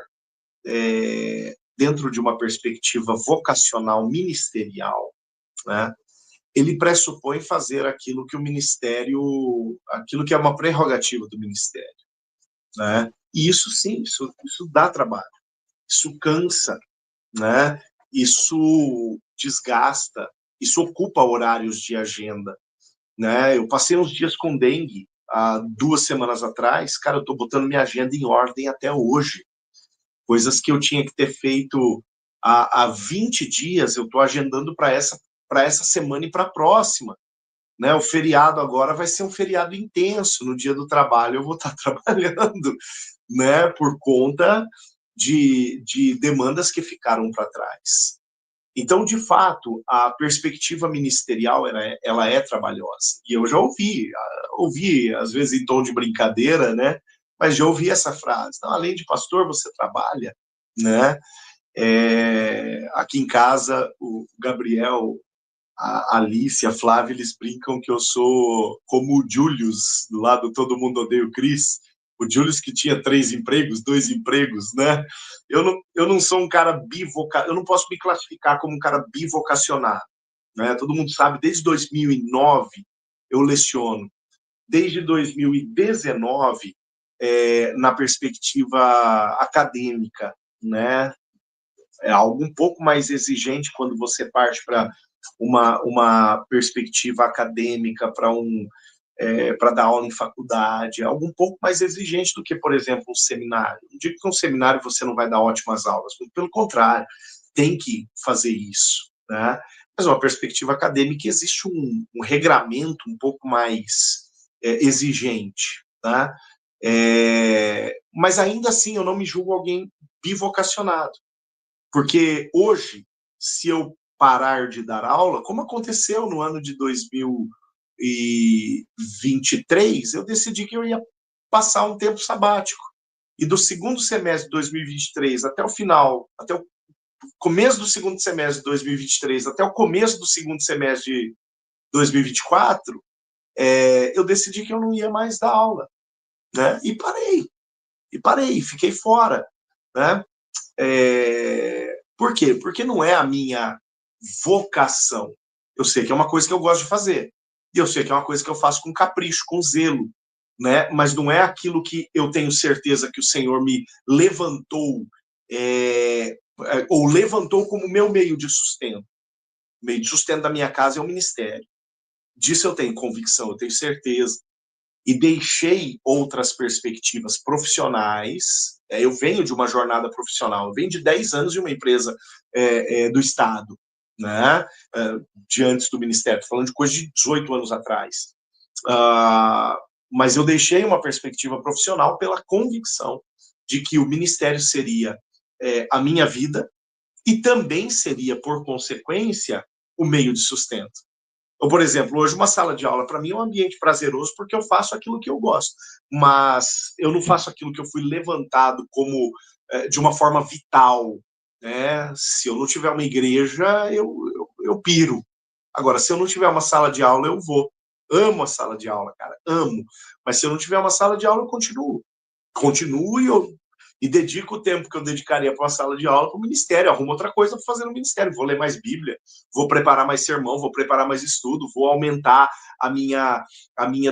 dentro de uma perspectiva vocacional ministerial, né? Ele pressupõe fazer aquilo que o ministério, aquilo que é uma prerrogativa do ministério, né? E isso sim, isso dá trabalho, isso cansa, né? Isso desgasta, isso ocupa horários de agenda, né? Eu passei uns dias com dengue há 2 semanas atrás, cara, eu estou botando minha agenda em ordem até hoje, coisas que eu tinha que ter feito há 20 dias, eu estou agendando para essa semana e para a próxima, né? O feriado agora vai ser um feriado intenso, no dia do trabalho eu vou estar trabalhando, né? Por conta de demandas que ficaram para trás. Então, de fato, a perspectiva ministerial ela é trabalhosa. E eu já ouvi, às vezes em tom de brincadeira, né? Mas já ouvi essa frase. Então, além de pastor, você trabalha, né? Aqui em casa, o Gabriel, a Alice, a Flávia, eles brincam que eu sou como o Julius, do lado Todo Mundo Odeia o Chris. O Julius que tinha 3 empregos, 2 empregos, né? Eu não sou um cara eu não posso me classificar como um cara bivocacionado, né? Todo mundo sabe, desde 2009 eu leciono. Desde 2019, na perspectiva acadêmica, né? É algo um pouco mais exigente quando você parte para uma perspectiva acadêmica, para dar aula em faculdade, é algo um pouco mais exigente do que, por exemplo, um seminário. Não digo que um seminário você não vai dar ótimas aulas, pelo contrário, tem que fazer isso, né? Mas uma perspectiva acadêmica existe um regramento um pouco mais exigente, tá? Mas ainda assim eu não me julgo alguém bivocacionado, porque hoje, se eu parar de dar aula, como aconteceu no ano de 2023, eu decidi que eu ia passar um tempo sabático. E do segundo semestre de 2023 até o começo do segundo semestre de 2023 até o começo do segundo semestre de 2024, eu decidi que eu não ia mais dar aula, né? E parei, fiquei fora, né? Por quê? Porque não é a minha vocação. Eu sei que é uma coisa que eu gosto de fazer. E eu sei que é uma coisa que eu faço com capricho, com zelo, né? Mas não é aquilo que eu tenho certeza que o Senhor me levantou, ou levantou como meu meio de sustento. O meio de sustento da minha casa é o ministério. Disso eu tenho convicção, eu tenho certeza. E deixei outras perspectivas profissionais. Eu venho de uma jornada profissional, eu venho de 10 anos de uma empresa do Estado, né? De antes do Ministério, estou falando de coisa de 18 anos atrás. Mas eu deixei uma perspectiva profissional pela convicção de que o Ministério seria a minha vida e também seria, por consequência, o meio de sustento. Ou, por exemplo, hoje uma sala de aula para mim é um ambiente prazeroso porque eu faço aquilo que eu gosto, mas eu não faço aquilo que eu fui levantado como de uma forma vital, né? Se eu não tiver uma igreja, eu piro. Agora, se eu não tiver uma sala de aula, eu vou. Amo a sala de aula, cara, amo. Mas se eu não tiver uma sala de aula, eu continuo. E dedico o tempo que eu dedicaria para uma sala de aula para o ministério, arrumo outra coisa para fazer no ministério, vou ler mais Bíblia, vou preparar mais sermão, vou preparar mais estudo, vou aumentar a minha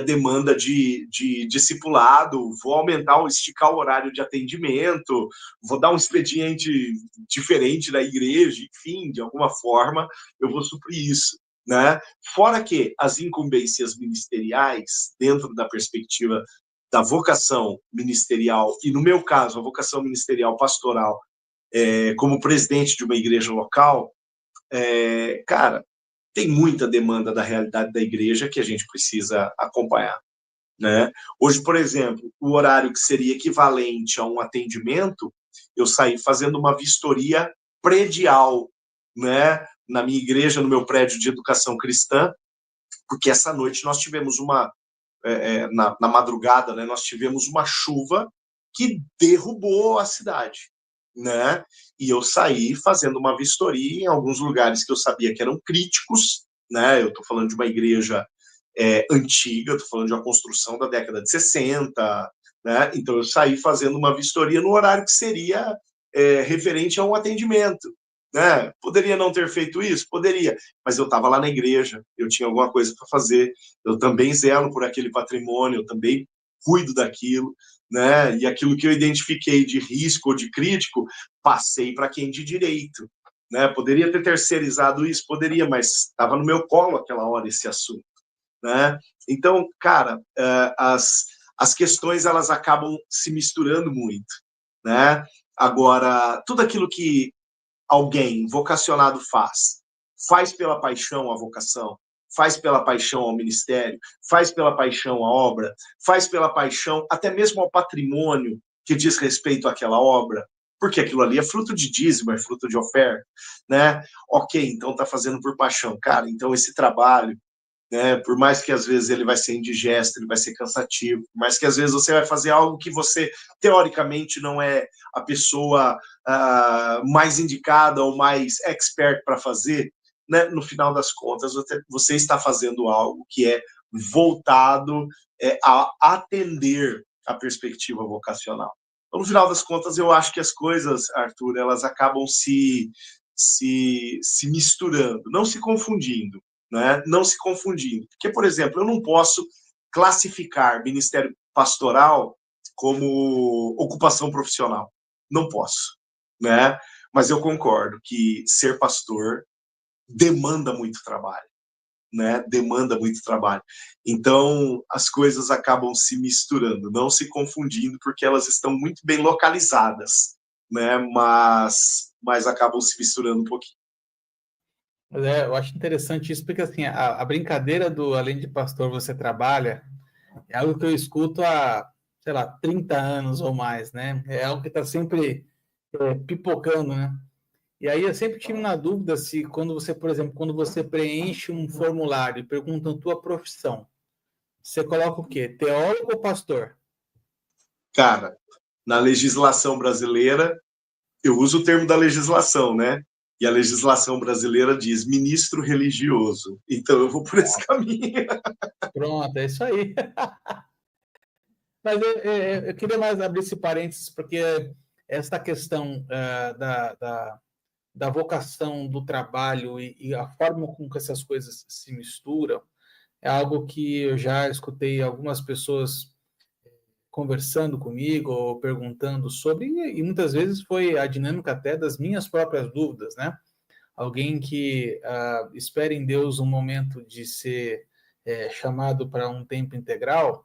demanda de discipulado, vou esticar o horário de atendimento, vou dar um expediente diferente da igreja, enfim, de alguma forma eu vou suprir isso, né? Fora que as incumbências ministeriais, dentro da perspectiva da vocação ministerial, e no meu caso, a vocação ministerial pastoral, como presidente de uma igreja local, cara, tem muita demanda da realidade da igreja que a gente precisa acompanhar, né? Hoje, por exemplo, o horário que seria equivalente a um atendimento, eu saí fazendo uma vistoria predial, né? Na minha igreja, no meu prédio de educação cristã, porque essa noite nós tivemos na madrugada, né, nós tivemos uma chuva que derrubou a cidade, né? E eu saí fazendo uma vistoria em alguns lugares que eu sabia que eram críticos, né? Eu estou falando de uma igreja antiga, estou falando de uma construção da década de 60, né? Então eu saí fazendo uma vistoria no horário que seria referente a um atendimento, né? Poderia não ter feito isso? Poderia, mas eu estava lá na igreja, eu tinha alguma coisa para fazer, eu também zelo por aquele patrimônio, eu também cuido daquilo, né? E aquilo que eu identifiquei de risco ou de crítico, passei para quem de direito, né? Poderia ter terceirizado isso? Poderia, mas estava no meu colo aquela hora esse assunto, né? Então, cara, as questões elas acabam se misturando muito, né? Agora, tudo aquilo que alguém vocacionado faz pela paixão a vocação, faz pela paixão ao ministério, faz pela paixão a obra, faz pela paixão até mesmo ao patrimônio que diz respeito àquela obra, porque aquilo ali é fruto de dízimo, é fruto de oferta, né? Ok, então está fazendo por paixão. Cara, então esse trabalho, né, por mais que às vezes ele vai ser indigesto, ele vai ser cansativo, por mais que às vezes você vai fazer algo que você, teoricamente, não é a pessoa mais indicada ou mais expert para fazer, né, no final das contas, você está fazendo algo que é voltado a atender a perspectiva vocacional. Então, no final das contas, eu acho que as coisas, Arthur, elas acabam se misturando, não se confundindo, né? Não se confundindo. Porque, por exemplo, eu não posso classificar ministério pastoral como ocupação profissional. Não posso, né? Mas eu concordo que ser pastor demanda muito trabalho, né? Demanda muito trabalho. Então, as coisas acabam se misturando, não se confundindo, porque elas estão muito bem localizadas, né? Mas acabam se misturando um pouquinho. Eu acho interessante isso, porque assim, a brincadeira do além de pastor você trabalha é algo que eu escuto há, sei lá, 30 anos ou mais, né? É algo que está sempre pipocando, né? E aí eu sempre tive na dúvida se quando você, por exemplo, quando você preenche um formulário e pergunta a tua profissão, você coloca o quê? Teólogo ou pastor? Cara, na legislação brasileira, eu uso o termo da legislação, né? E a legislação brasileira diz ministro religioso. Então eu vou por esse caminho. Pronto, é isso aí. Mas eu queria mais abrir esse parênteses, porque essa questão da vocação do trabalho e a forma com que essas coisas se misturam é algo que eu já escutei algumas pessoas conversando comigo ou perguntando sobre, e muitas vezes foi a dinâmica até das minhas próprias dúvidas, né? Alguém que espera em Deus um momento de ser chamado para um tempo integral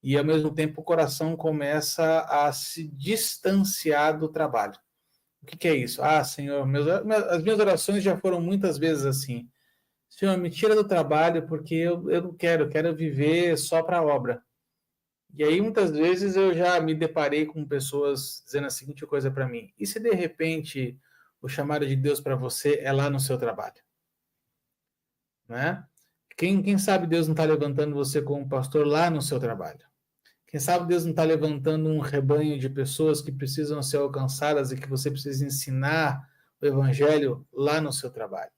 e, ao mesmo tempo, o coração começa a se distanciar do trabalho. O que é isso? Senhor, as minhas orações já foram muitas vezes assim. Senhor, me tira do trabalho porque eu não quero viver só para a obra. E aí, muitas vezes, eu já me deparei com pessoas dizendo a seguinte coisa para mim: e se de repente o chamado de Deus para você é lá no seu trabalho? Né? Quem sabe Deus não está levantando você como pastor lá no seu trabalho? Quem sabe Deus não está levantando um rebanho de pessoas que precisam ser alcançadas e que você precisa ensinar o evangelho lá no seu trabalho?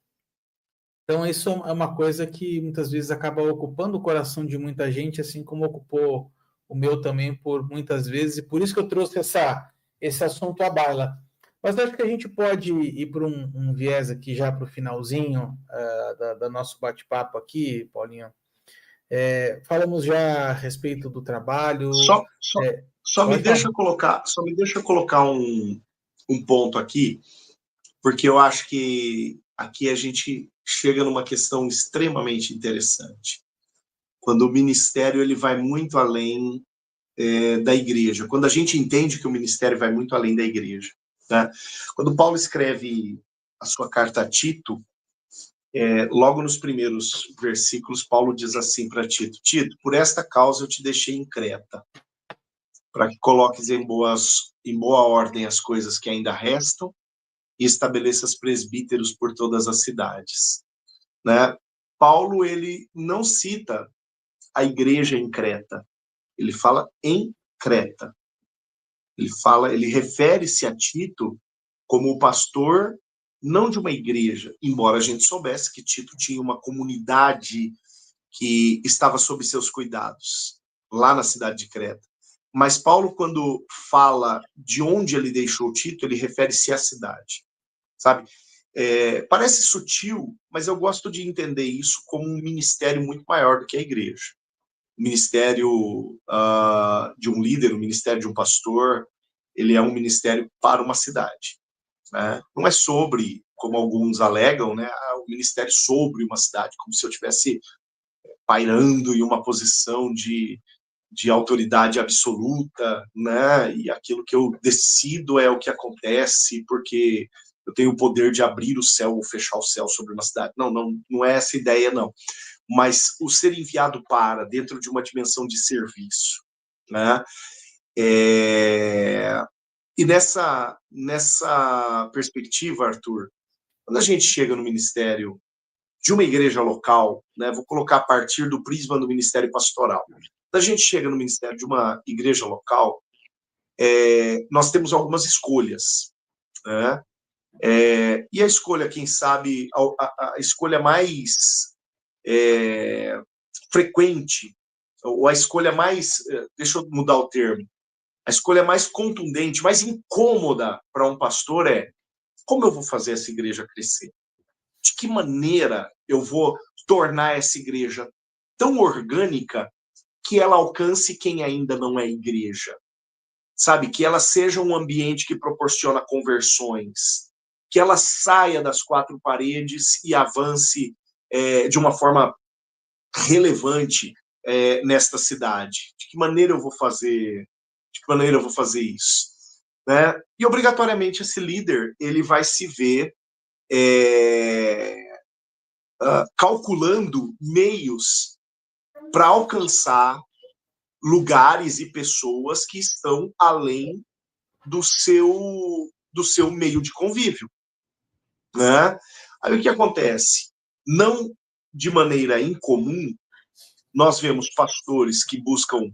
Então, isso é uma coisa que muitas vezes acaba ocupando o coração de muita gente, assim como ocupou o meu também por muitas vezes, e por isso que eu trouxe esse assunto à baila. Mas acho que a gente pode ir por um viés aqui já para o finalzinho da nosso bate-papo aqui, Paulinho. Falamos já a respeito do trabalho. Só me deixa colocar um ponto aqui, porque eu acho que aqui a gente chega numa questão extremamente interessante. Quando o ministério ele vai muito além da igreja, quando a gente entende que o ministério vai muito além da igreja, né? Quando Paulo escreve a sua carta a Tito, Logo nos primeiros versículos, Paulo diz assim para Tito: Tito, por esta causa eu te deixei em Creta, para que coloques em boa ordem as coisas que ainda restam e estabeleças presbíteros por todas as cidades. Né? Paulo, ele não cita a igreja em Creta, ele fala em Creta. Ele refere-se a Tito como o pastor, não de uma igreja, embora a gente soubesse que Tito tinha uma comunidade que estava sob seus cuidados, lá na cidade de Creta. Mas Paulo, quando fala de onde ele deixou Tito, ele refere-se à cidade, sabe? Parece sutil, mas eu gosto de entender isso como um ministério muito maior do que a igreja. O ministério de um líder, o ministério de um pastor, ele é um ministério para uma cidade. Né? Não é sobre, como alguns alegam, né, o ministério sobre uma cidade, como se eu estivesse pairando em uma posição de autoridade absoluta, né? E aquilo que eu decido é o que acontece, porque eu tenho o poder de abrir o céu ou fechar o céu sobre uma cidade. Não é essa ideia, não. Mas o ser enviado para, dentro de uma dimensão de serviço, né? E nessa perspectiva, Arthur, quando a gente chega no ministério de uma igreja local, né, vou colocar a partir do prisma do ministério pastoral, quando a gente chega no ministério de uma igreja local, nós temos algumas escolhas, né? E a escolha, quem sabe, a escolha mais frequente, ou a escolha mais, deixa eu mudar o termo, a escolha mais contundente, mais incômoda para um pastor é: como eu vou fazer essa igreja crescer? De que maneira eu vou tornar essa igreja tão orgânica que ela alcance quem ainda não é igreja? Sabe? Que ela seja um ambiente que proporciona conversões, que ela saia das quatro paredes e avance de uma forma relevante nesta cidade. De que maneira eu vou fazer? De que maneira eu vou fazer isso? Né? E obrigatoriamente esse líder ele vai se ver calculando meios para alcançar lugares e pessoas que estão além do seu meio de convívio. Né? Aí o que acontece? Não de maneira incomum, nós vemos pastores que buscam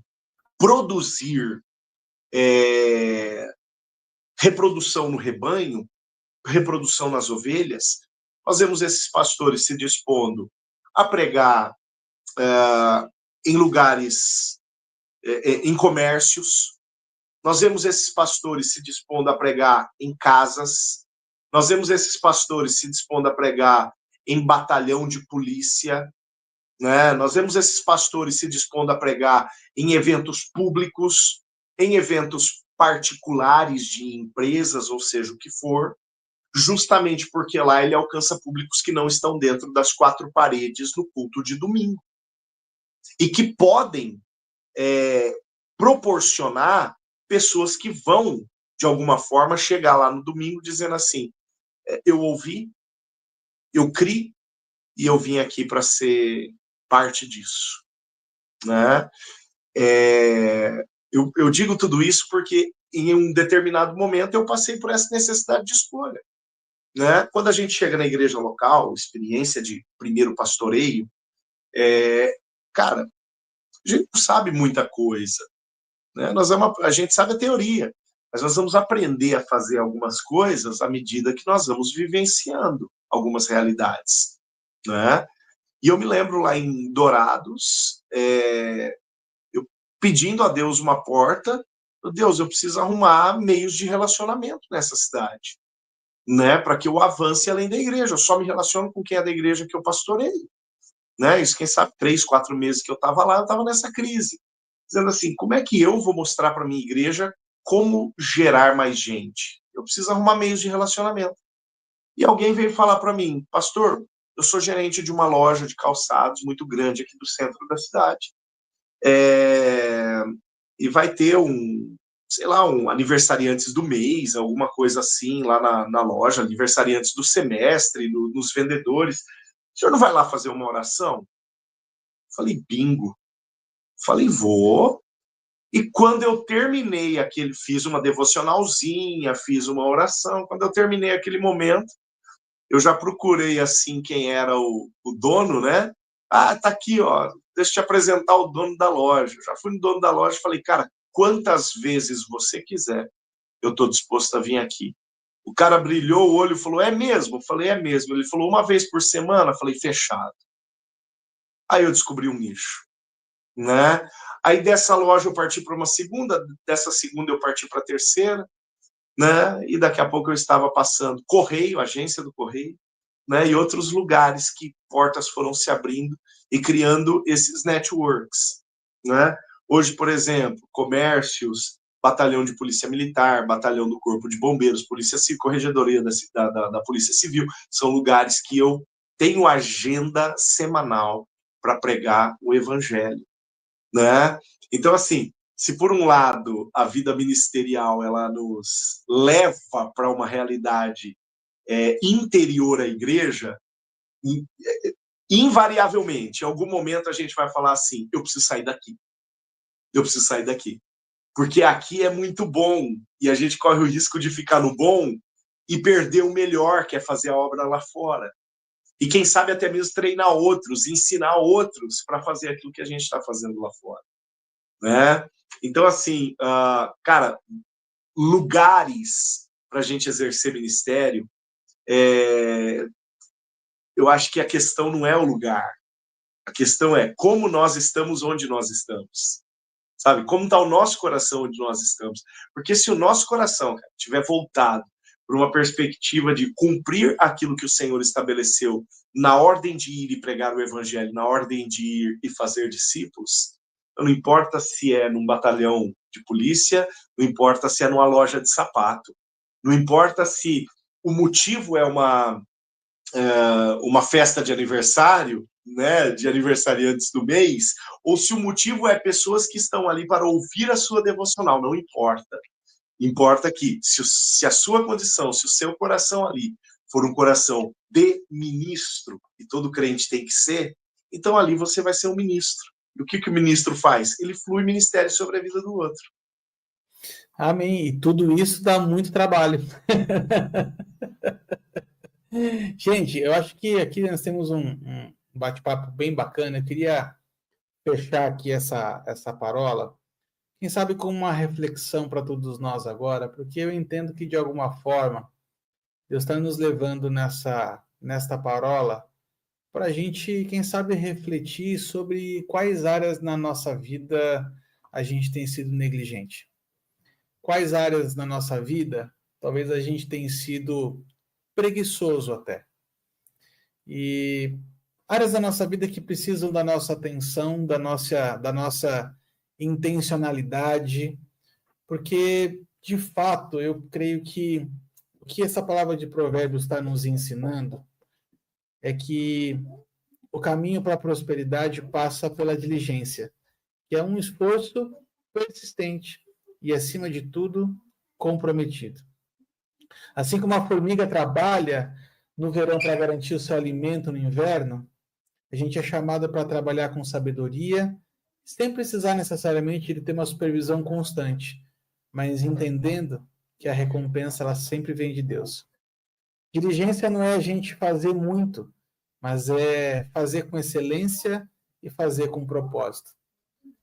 produzir reprodução no rebanho, reprodução nas ovelhas. Nós vemos esses pastores se dispondo a pregar em lugares, em comércios. Nós vemos esses pastores se dispondo a pregar em casas. Nós vemos esses pastores se dispondo a pregar em batalhão de polícia. Né? Nós vemos esses pastores se dispondo a pregar em eventos públicos, em eventos particulares de empresas, ou seja, o que for, justamente porque lá ele alcança públicos que não estão dentro das quatro paredes no culto de domingo. E que podem proporcionar pessoas que vão, de alguma forma, chegar lá no domingo dizendo assim: eu ouvi, eu criei e eu vim aqui para ser parte disso. Né? Eu digo tudo isso porque em um determinado momento eu passei por essa necessidade de escolha. Né? Quando a gente chega na igreja local, experiência de primeiro pastoreio, cara, a gente não sabe muita coisa. Né? A gente sabe a teoria, mas nós vamos aprender a fazer algumas coisas à medida que nós vamos vivenciando algumas realidades. Né? E eu me lembro lá em Dourados, eu pedindo a Deus uma porta: Deus, eu preciso arrumar meios de relacionamento nessa cidade, né, para que eu avance além da igreja. Eu só me relaciono com quem é da igreja que eu pastoreio. Né? Isso, quem sabe, 3, 4 meses que eu estava lá, eu estava nessa crise, dizendo assim: como é que eu vou mostrar para a minha igreja como gerar mais gente? Eu preciso arrumar meios de relacionamento. E alguém veio falar para mim: pastor, eu sou gerente de uma loja de calçados muito grande aqui do centro da cidade. E vai ter um aniversariantes do mês, alguma coisa assim, lá na loja, aniversariantes do semestre, nos vendedores. senhor não vai lá fazer uma oração? Falei, bingo. Falei, vou. E quando eu terminei fiz uma devocionalzinha, fiz uma oração, quando eu terminei aquele momento, eu já procurei, assim, quem era o dono, né? Ah, tá aqui, ó, deixa eu te apresentar o dono da loja. Eu já fui no dono da loja e falei, cara, quantas vezes você quiser, eu estou disposto a vir aqui. O cara brilhou o olho e falou, é mesmo? Eu falei, é mesmo. Ele falou, uma vez por semana? Eu falei, fechado. Aí eu descobri um nicho, né? Aí dessa loja eu parti para uma segunda, dessa segunda eu parti para a terceira, né? E daqui a pouco eu estava passando Correio, agência do Correio, né? E outros lugares que portas foram se abrindo e criando esses networks, né? Hoje, por exemplo, comércios, batalhão de polícia militar, batalhão do corpo de bombeiros, polícia civil, corregedoria da polícia civil, são lugares que eu tenho agenda semanal para pregar o evangelho, né? Então, assim, se por um lado a vida ministerial ela nos leva para uma realidade interior à igreja, invariavelmente, em algum momento a gente vai falar assim, eu preciso sair daqui. Eu preciso sair daqui. Porque aqui é muito bom e a gente corre o risco de ficar no bom e perder o melhor, que é fazer a obra lá fora. E quem sabe até mesmo treinar outros, ensinar outros para fazer aquilo que a gente está fazendo lá fora, né? Então, assim, cara, lugares para a gente exercer ministério, eu acho que a questão não é o lugar. A questão é como nós estamos onde nós estamos. Sabe? Como está o nosso coração onde nós estamos. Porque se o nosso coração estiver voltado para uma perspectiva de cumprir aquilo que o Senhor estabeleceu na ordem de ir e pregar o evangelho, na ordem de ir e fazer discípulos, não importa se é num batalhão de polícia, não importa se é numa loja de sapato, não importa se o motivo é uma festa de aniversário, né, de aniversariantes do mês, ou se o motivo é pessoas que estão ali para ouvir a sua devocional, não importa. Importa que, se a sua condição, se o seu coração ali for um coração de ministro, e todo crente tem que ser, então ali você vai ser um ministro. E o que o ministro faz? Ele flui ministério sobre a vida do outro. Amém. E tudo isso dá muito trabalho. Gente, eu acho que aqui nós temos um bate-papo bem bacana. Eu queria fechar aqui essa parola, quem sabe com uma reflexão para todos nós agora, porque eu entendo que, de alguma forma, Deus está nos levando nesta parola para a gente, quem sabe, refletir sobre quais áreas na nossa vida a gente tem sido negligente. Quais áreas na nossa vida talvez a gente tenha sido preguiçoso até. E áreas da nossa vida que precisam da nossa atenção, da nossa intencionalidade, porque, de fato, eu creio que o que essa palavra de Provérbios está nos ensinando é que o caminho para a prosperidade passa pela diligência, que é um esforço persistente e, acima de tudo, comprometido. Assim como a formiga trabalha no verão para garantir o seu alimento no inverno, a gente é chamado para trabalhar com sabedoria, sem precisar necessariamente de ter uma supervisão constante, mas entendendo que a recompensa ela sempre vem de Deus. Diligência não é a gente fazer muito, mas é fazer com excelência e fazer com propósito.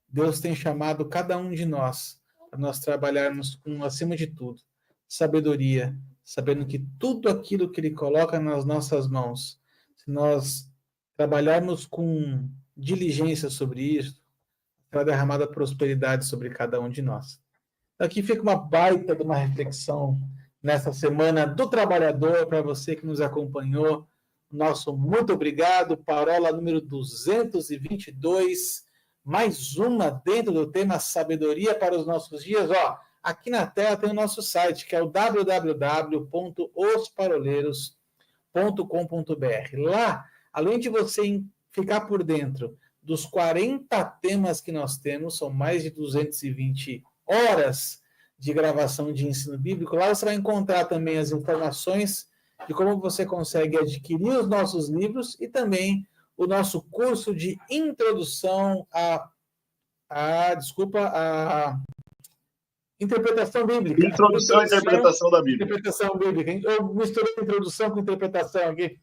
Deus tem chamado cada um de nós para nós trabalharmos com, acima de tudo, sabedoria, sabendo que tudo aquilo que Ele coloca nas nossas mãos, se nós trabalharmos com diligência sobre isso, será derramada prosperidade sobre cada um de nós. Aqui fica uma baita de uma reflexão nessa Semana do Trabalhador, para você que nos acompanhou. Nosso muito obrigado, parola número 222, mais uma dentro do tema Sabedoria para os Nossos Dias. Ó, aqui na tela tem o nosso site, que é o www.osparoleiros.com.br. Lá, além de você ficar por dentro dos 40 temas que nós temos, são mais de 220 horas de gravação de ensino bíblico, lá você vai encontrar também as informações de como você consegue adquirir os nossos livros e também o nosso curso de introdução à interpretação bíblica. Introdução à interpretação da Bíblia. Interpretação bíblica. Eu misturei introdução com interpretação aqui.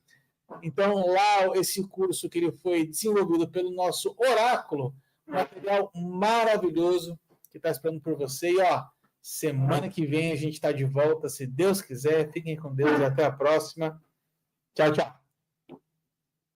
Então, lá, esse curso que ele foi desenvolvido pelo nosso oráculo, material maravilhoso que está esperando por você. E, ó, semana que vem a gente está de volta, se Deus quiser. Fiquem com Deus e até a próxima. Tchau, tchau.